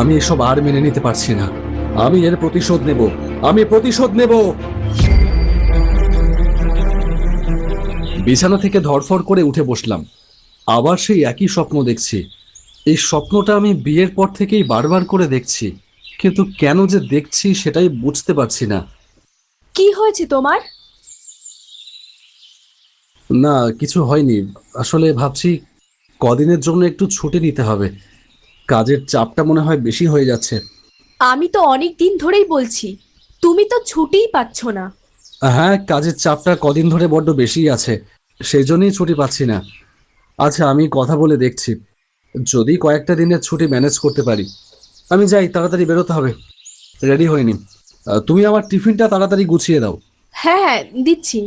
আমি এসব আর মেনে নিতে পারছি না। আমি এর প্রতিশোধ নেব, আমি প্রতিশোধ নেব। বিছানা থেকে ধড়ফড় করে উঠে বসলাম। আবার সেই একই স্বপ্ন দেখছি। এই স্বপ্নটা আমি বিয়ের পর থেকেই বারবার করে দেখছি, কিন্তু কেন যে দেখছি সেটাই বুঝতে পারছি না। কি হয়েছে তোমার? না, কিছু হয়নি। আসলে ভাবছি কদিনের জন্য একটু ছুটি নিতে হবে। কাজের চাপটা মনে হয় বেশি হয়ে যাচ্ছে। আমি তো অনেক দিন ধরেই বলছি, তুমি তো ছুটিই পাচ্ছ না। হ্যাঁ, কাজের চাপটা কদিন ধরে বড্ড বেশিই আছে, সেই জন্যই ছুটি পাচ্ছি না। আচ্ছা, আমি কথা বলে দেখছি, যদি কয়েকটা দিনের ছুটি ম্যানেজ করতে পারি। আমি যাই, তাড়াতাড়ি বেরোতে হবে, রেডি হয়নি। তুমি আমার টিফিনটা তাড়াতাড়ি গুছিয়ে দাও। হ্যাঁ হ্যাঁ, দিচ্ছি।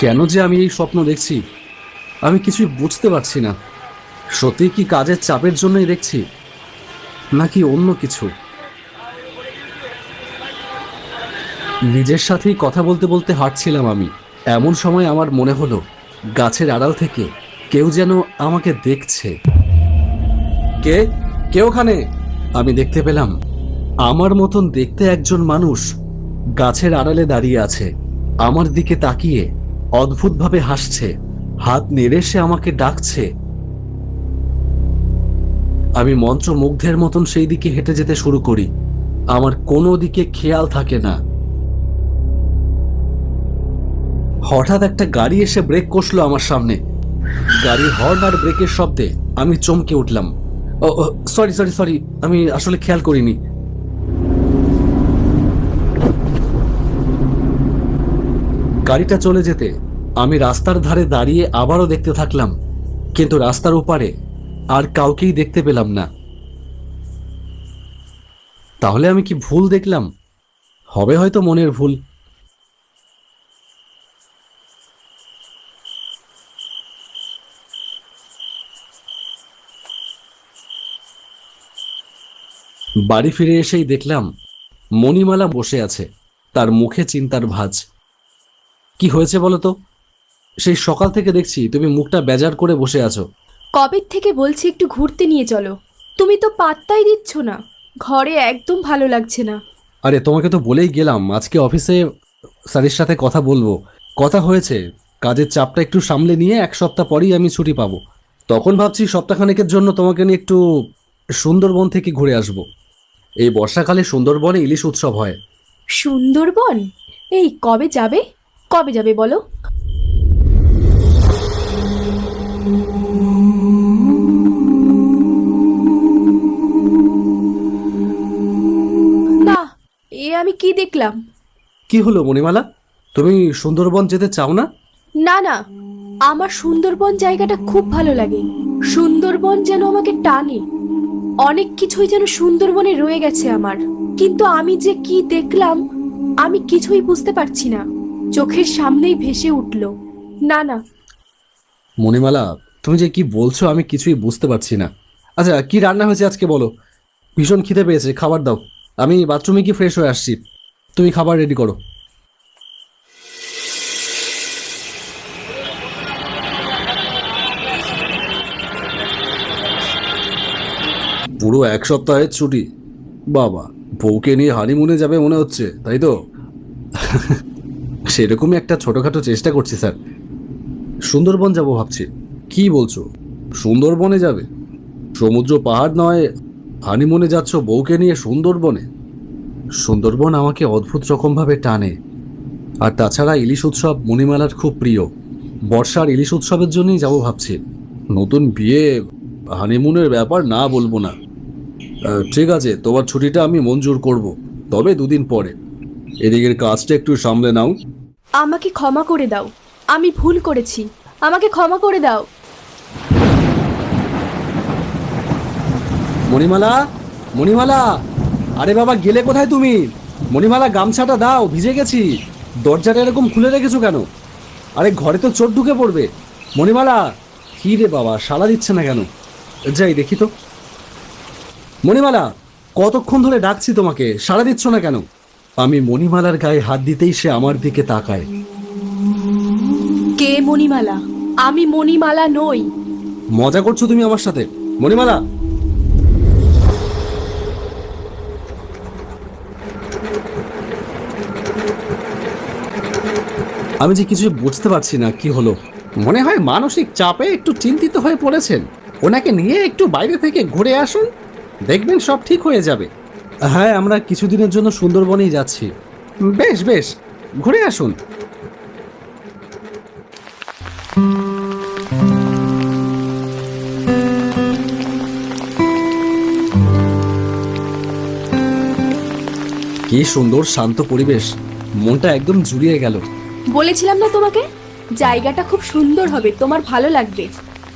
কেন যে আমি এই স্বপ্ন দেখছি আমি কিছুই বুঝতে পারছি না। সত্যি কি কাজের চাপের জন্যই দেখছি, নাকি অন্য কিছু? নিজের সাথেই কথা বলতে বলতে হাঁটছিলাম আমি। এমন সময় আমার মনে হলো গাছের আড়াল থেকে কেউ যেন আমাকে দেখছে। কে কে ওখানে? আমি দেখতে পেলাম আমার মতন দেখতে একজন মানুষ গাছের আড়ালে দাঁড়িয়ে আছে, আমার দিকে তাকিয়ে অদ্ভুতভাবে হাসছে, হাত নেড়ে সে আমাকে ডাকছে। আমি মন্ত্রমুগ্ধের মতন সেই দিকে হেঁটে যেতে শুরু করি। আমার কোনো দিকে খেয়াল থাকে না। হঠাৎ একটা গাড়ি এসে ব্রেক কষলো আমার সামনে। গাড়ির হর্ন আর ব্রেকের শব্দে আমি চমকে উঠলাম। সরি সরি সরি, আমি আসলে খেয়াল করিনি। গাড়িটা চলে যেতে আমি রাস্তার ধারে দাঁড়িয়ে আবারও দেখতে থাকলাম, কিন্তু রাস্তার ওপারে আর কাউকেই দেখতে পেলাম না। তাহলে আমি কি ভুল দেখলাম? হবে হয়তো মনের ভুল। বাড়ি ফিরে এসেই দেখলাম মণিমালা বসে আছে, তার মুখে চিন্তার ভাঁজ। কি হয়েছে বলো তো? সেই সকাল থেকে দেখছি তুমি মুখটা বেজার করে বসে আছো। কবে থেকে বলছি একটু ঘুরতে নিয়ে চলো, তুমি তো পাত্তাই দিচ্ছ না। ঘরে একদম ভালো লাগছে না। আরে, তোমাকে তো বলেই গেলাম আজকে অফিসে স্যারের সাথে কথা বলবো। কথা হয়েছে, কাজের চাপটা একটু সামলে নিয়ে 1 সপ্তাহ পরেই আমি ছুটি পাবো। তখন ভাবছি সপ্তাহখানেকের জন্য তোমাকে নিয়ে একটু সুন্দরবন থেকে ঘুরে আসব। এই বর্ষাকালে সুন্দরবনে ইলিশ উৎসব হয়। সুন্দরবন? এই কবে যাবে? কবে যাবে বলো? না, এ আমি কি দেখলাম? কি হলো মণিমালা, তুমি সুন্দরবন যেতে চাও না? না না, আমার সুন্দরবন জায়গাটা খুব ভালো লাগে। সুন্দরবন যেন আমাকে টানে। অনেক কিছুই যেন সুন্দরবনে রয়ে গেছে আমার, কিন্তু আমি যে কি দেখলাম আমি কিছুই বুঝতে পারছি না। চোখের সামনেই ভেসে উঠল। না না। মণিমালা, তুমি যে কি বলছো আমি কিছুই বুঝতে পারছি না। আচ্ছা, কি রান্না হয়েছে আজকে বলো? ভীষণ খিদে পেয়েছে, খাবার দাও। আমি বাথরুমে কি ফ্রেশ হয়ে আসছি, তুমি খাবার রেডি করো। পুরো 1 সপ্তাহের ছুটি? বাবা, বউকে নিয়ে হানিমুনে যাবে মনে হচ্ছে, তাই তো? সেরকমই একটা ছোটখাটো চেষ্টা করছি স্যার। সুন্দরবন যাব ভাবছি। কি বলছো, সুন্দরবনে যাবে? সমুদ্র পাহাড় নয়, হানিমুনে যাচ্ছ বউকে নিয়ে সুন্দরবনে? সুন্দরবন আমাকে অদ্ভুত রকমভাবে টানে। আর তাছাড়া ইলিশ উৎসব মণিমালার খুব প্রিয়। বর্ষার ইলিশ উৎসবের জন্যই যাব ভাবছি। নতুন বিয়ে, হানিমুনের ব্যাপার না বলবো না। ঠিক আছে, তোমার ছুটিটা আমি মঞ্জুর করব, তবে 2 দিন পরে। এদিকের কাজটা একটু সামলে নাও। আমাকে ক্ষমা করে দাও, আমি ভুল করেছি। আমাকে ক্ষমা করে দাও। মণিমালা, মণিমালা, আরে বাবা গেলে কোথায় তুমি? মণিমালা, গামছাটা দাও, ভিজে গেছি। দরজাটা এরকম খুলে রেখেছো কেন? আরে ঘরে তো চোর ঢুকে পড়বে। মণিমালা, কি রে বাবা, সাড়া দিচ্ছে না কেন? যাই দেখি তো। মণিমালা, কতক্ষণ ধরে ডাকছি তোমাকে, সাড়া দিচ্ছ না কেন? আমি মণিমালার গায়ে হাত দিতেই সে আমার দিকে তাকায়। কে মণিমালা? আমি মণিমালা নই। মজা করছো তুমি আমার সাথে? মণিমালা, আমি যে কিছু বুঝতে পারছি না কি হলো। মনে হয় মানসিক চাপে একটু চিন্তিত হয়ে পড়েছেন। ওনাকে নিয়ে একটু বাইরে থেকে ঘুরে আসুন, দেখবেন সব ঠিক হয়ে যাবে। হ্যাঁ, আমরা কিছুদিনের জন্য সুন্দরবনেই যাচ্ছি। বেশ বেশ, ঘুরে আসুন। কি সুন্দর শান্ত পরিবেশ, মনটা একদম জুড়িয়ে গেল। বলেছিলাম না তোমাকে, জায়গাটা খুব সুন্দর হবে, তোমার ভালো লাগবে।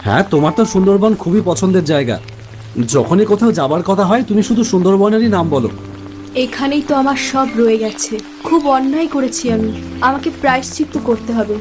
হ্যাঁ, তোমার তো সুন্দরবন খুবই পছন্দের জায়গা। যখনই কোথাও যাবার কথা হয় তুমি শুধু সুন্দরবনেরই নাম বলো। এখানেই তো আমার সব রয়ে গেছে। খুব অন্যায় করেছি আমি, আমাকে প্রায়শ্চিত্ত করতে হবে।